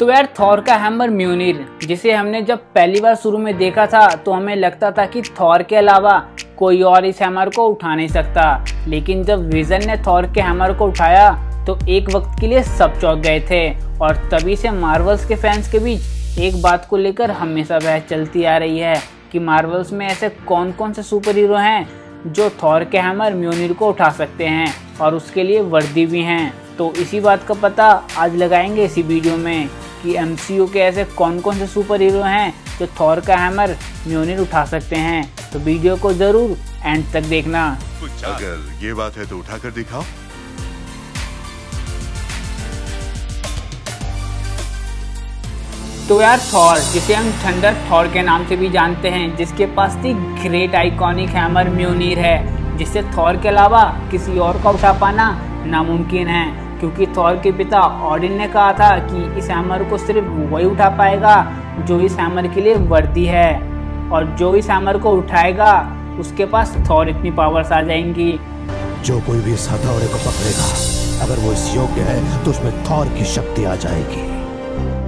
तो यार थॉर का हैमर म्योनिर, जिसे हमने जब पहली बार शुरू में देखा था तो हमें लगता था कि थॉर के अलावा कोई और इस हैमर को उठा नहीं सकता। लेकिन जब विजन ने थॉर के हैमर को उठाया तो एक वक्त के लिए सब चौंक गए थे। और तभी से मार्वल्स के फैंस के बीच एक बात को लेकर हमेशा बहस चलती आ रही है कि मार्वल्स में ऐसे कौन कौन से सुपर हीरो हैं जो थॉर के हैमर म्योनिर को उठा सकते हैं और उसके लिए वर्दी भी हैं। तो इसी बात का पता आज लगाएंगे इसी वीडियो में कि एमसीयू के ऐसे कौन कौन से सुपर हीरो हैं जो थॉर का हैमर म्योनिर उठा सकते हैं। तो वीडियो को जरूर एंड तक देखना। अगर ये बात है तो उठा कर दिखाओ। तो यार थॉर, जिसे हम थंडर थॉर के नाम से भी जानते हैं, जिसके पास दी ग्रेट आइकॉनिक हैमर म्योनिर है, जिससे थॉर के अलावा किसी और का उठा पाना नामुमकिन है। क्योंकि थॉर के पिता ऑडिन ने कहा था कि इस हैमर को सिर्फ वही उठा पाएगा जो इस हैमर के लिए वर्दी है, और जो इस हैमर को उठाएगा उसके पास थॉर इतनी पावर्स आ जाएंगी। जो कोई भी इस हथौड़े को पकड़ेगा, अगर वो इस योग्य है तो उसमें थॉर की शक्ति आ जाएगी।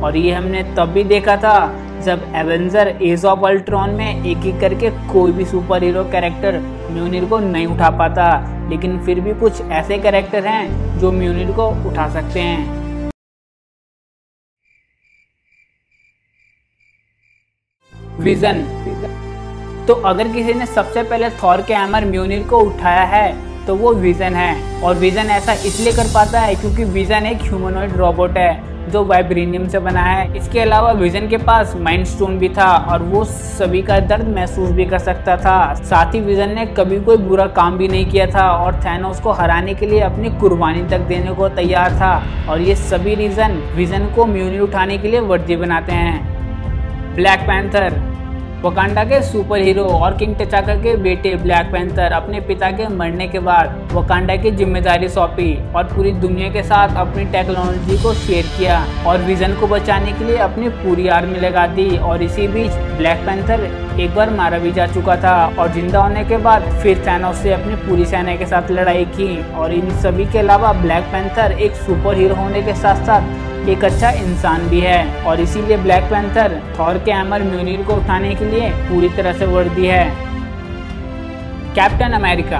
और ये हमने तब भी देखा था जब एवेंजर एज ऑफ अल्ट्रॉन में एक एक करके कोई भी सुपर हीरो कैरेक्टर म्योनिर को नहीं उठा पाता, लेकिन फिर भी कुछ ऐसे कैरेक्टर हैं जो म्योनिर को उठा सकते हैं। विजन। तो अगर किसी ने सबसे पहले थॉर के हैमर म्योनिर को उठाया है तो वो विजन है। और विजन ऐसा इसलिए कर पाता है क्योंकि विजन एक ह्यूमनॉइड रोबोट है जो वाइब्रेनियम से बना है। इसके अलावा विजन के पास माइंड स्टोन भी था और वो सभी का दर्द महसूस भी कर सकता था। साथ ही विजन ने कभी कोई बुरा काम भी नहीं किया था और थैनोस को हराने के लिए अपनी कुर्बानी तक देने को तैयार था। और ये सभी रीजन विजन को म्योनिर उठाने के लिए वर्दी बनाते हैं। Black panther. वकांडा के सुपर हीरो और किंग टचाका के बेटे ब्लैक पैंथर अपने पिता के मरने के बाद वकांडा की जिम्मेदारी सौंपी और पूरी दुनिया के साथ अपनी टेक्नोलॉजी को शेयर किया और विजन को बचाने के लिए अपनी पूरी आर्मी लगा दी। और इसी बीच ब्लैक पैंथर एक बार मारा भी जा चुका था और जिंदा होने के बाद फिर थैनोस से अपनी पूरी सेना के साथ लड़ाई की। और इन सभी के अलावा ब्लैक पैंथर एक सुपर हीरो होने के साथ साथ एक अच्छा इंसान भी है और इसीलिए ब्लैक पैंथर थॉर के हैमर म्योनिर को उठाने के लिए पूरी तरह से वर्दी है। Captain America.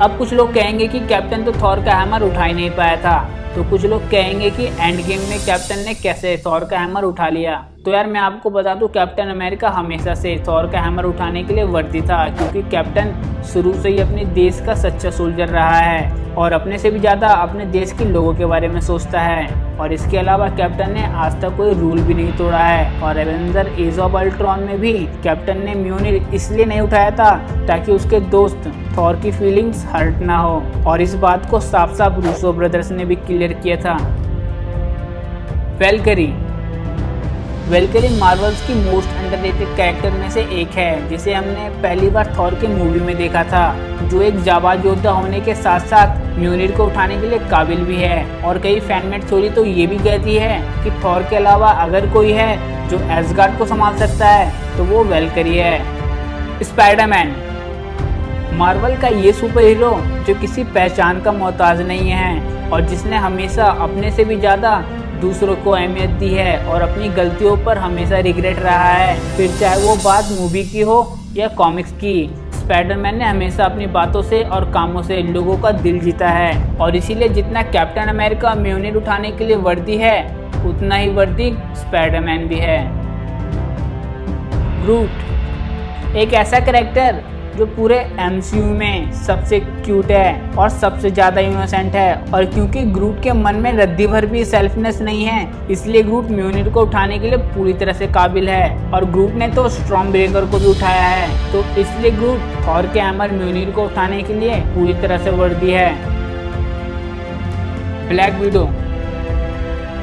अब कुछ लोग कहेंगे कि कैप्टन तो थॉर का हैमर उठा ही नहीं पाया था, तो कुछ लोग कहेंगे कि एंड गेम में कैप्टन ने कैसे थॉर का हैमर उठा लिया। तो यार मैं आपको बता दूं, कैप्टन अमेरिका हमेशा से थॉर का हैमर उठाने के लिए वर्दी था, क्योंकि कैप्टन शुरू से ही अपने देश का सच्चा सोल्जर रहा है और अपने से भी ज़्यादा अपने देश के लोगों के बारे में सोचता है। और इसके अलावा कैप्टन ने आज तक कोई रूल भी नहीं तोड़ा है। और एवेंजर एज ऑफ अल्ट्रॉन में भी कैप्टन ने म्योनिर इसलिए नहीं उठाया था ताकि उसके दोस्त थॉर की फीलिंग्स हर्ट ना हो, और इस बात को साफ साफ रूसो ब्रदर्स ने भी क्लियर किया था। वेलकरी मार्वल्स की मोस्ट अंडररेटेड कैरेक्टर में से एक है, जिसे हमने पहली बार थॉर के मूवी में देखा था, जो एक जाबाज योद्धा होने के साथ साथ म्योनिर को उठाने के लिए काबिल भी है। और कई फैनमेड थ्योरी तो ये भी कहती है कि थॉर के अलावा अगर कोई है जो एसगार्ड को संभाल सकता है तो वो वेलकरी है। स्पाइडरमैन। मार्वल का ये सुपर हीरो जो किसी पहचान का मोहताज नहीं है और जिसने हमेशा अपने से भी ज़्यादा दूसरों को अहमियत दी है और अपनी गलतियों पर हमेशा रिग्रेट रहा है, फिर चाहे वो बात मूवी की हो या कॉमिक्स की। स्पाइडरमैन ने हमेशा अपनी बातों से और कामों से लोगों का दिल जीता है और इसीलिए जितना कैप्टन अमेरिका म्योनिर उठाने के लिए वर्दी है, उतना ही वर्दी स्पाइडरमैन भी है। ग्रूट। एक ऐसा कैरेक्टर जो पूरे एमसीयू में सबसे क्यूट है और सबसे ज़्यादा इनोसेंट है, और क्योंकि ग्रूट के मन में रद्दी भर भी सेल्फनेस नहीं है, इसलिए ग्रूट म्योनिर को उठाने के लिए पूरी तरह से काबिल है। और ग्रूट ने तो स्टॉर्म ब्रेकर को भी उठाया है, तो इसलिए ग्रूट थॉर के हैमर म्योनिर को उठाने के लिए पूरी तरह से वर्दी है। Black window.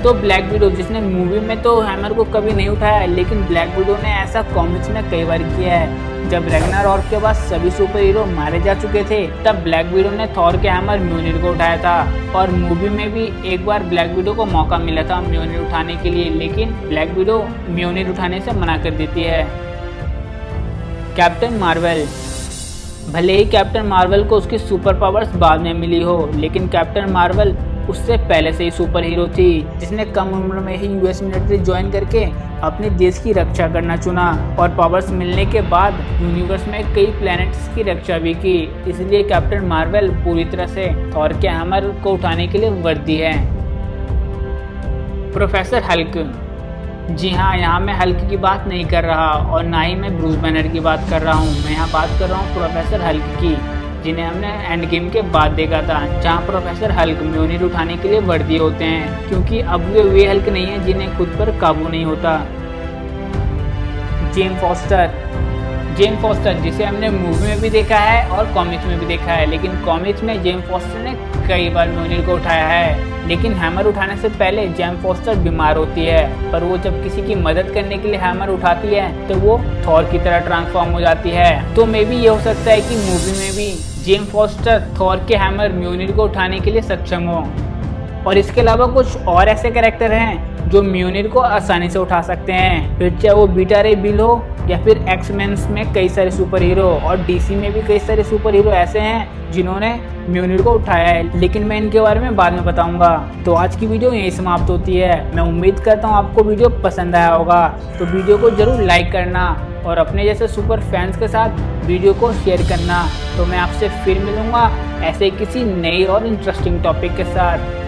तो ब्लैक विडो, जिसने मूवी में तो हैमर को कभी नहीं उठाया, लेकिन ब्लैक विडो ने ऐसा कॉमिक्स में कई बार किया है। जब रैग्नारॉक के बाद सभी सुपर हीरो मारे जा चुके थे, तब ब्लैक विडो ने थॉर के हैमर म्योनिर को उठाया था। और मूवी में भी एक बार ब्लैक विडो को मौका मिला था म्योनिर उठाने के लिए, लेकिन ब्लैक विडो म्योनिर उठाने से मना कर देती है। Captain Marvel. भले ही कैप्टन मार्वल को उसकी सुपर पावर्स बाद में मिली हो, लेकिन कैप्टन मार्वल उससे पहले से ही सुपर हीरो थी, जिसने कम उम्र में ही यूएस मिलिट्री ज्वाइन करके अपने देश की रक्षा करना चुना और पावर्स मिलने के बाद यूनिवर्स में कई प्लैनेट्स की रक्षा भी की। इसलिए कैप्टन मार्वल पूरी तरह से थॉर के हैमर को उठाने के लिए वर्दी है। प्रोफेसर हल्क, जी हाँ, यहाँ मैं हल्क की बात नहीं कर रहा और ना ही मैं ब्रूस बैनर की बात कर रहा हूँ। मैं यहाँ बात कर रहा हूँ प्रोफेसर हल्क की, जिन्हें हमने एंड गेम के बाद देखा था, जहाँ प्रोफेसर हल्क म्योनिर उठाने के लिए वर्दी होते हैं, क्योंकि अब वे हल्क नहीं है जिन्हें खुद पर काबू नहीं होता। जेन फॉस्टर, जिसे हमने मूवी में भी देखा है और कॉमिक्स में भी देखा है, लेकिन कॉमिक्स में जेन फॉस्टर ने कई बार म्योनिर को उठाया है, लेकिन हैमर उठाने से पहले जेन फॉस्टर बीमार होती है, पर वो जब किसी की मदद करने के लिए हैमर उठाती है तो वो थॉर की तरह ट्रांसफॉर्म हो जाती है। तो मे बी ये हो सकता है कि मूवी में भी जेन फॉस्टर थॉर के हैमर म्योनिर को उठाने के लिए सक्षम हो। और इसके अलावा कुछ और ऐसे कैरेक्टर हैं जो म्योनिर को आसानी से उठा सकते हैं, फिर चाहे वो बीटा रे बिल हो या फिर एक्स-मेन में कई सारे सुपर हीरो और डीसी में भी कई सारे सुपर हीरो ऐसे हैं जिन्होंने म्योनिर को उठाया है, लेकिन मैं इनके बारे में बाद में बताऊंगा। तो आज की वीडियो यहीं समाप्त होती है। मैं उम्मीद करता हूँ आपको वीडियो पसंद आया होगा, तो वीडियो को जरूर लाइक करना और अपने जैसे सुपर फैंस के साथ वीडियो को शेयर करना। तो मैं आपसे फिर मिलूंगा ऐसे किसी नई और इंटरेस्टिंग टॉपिक के साथ।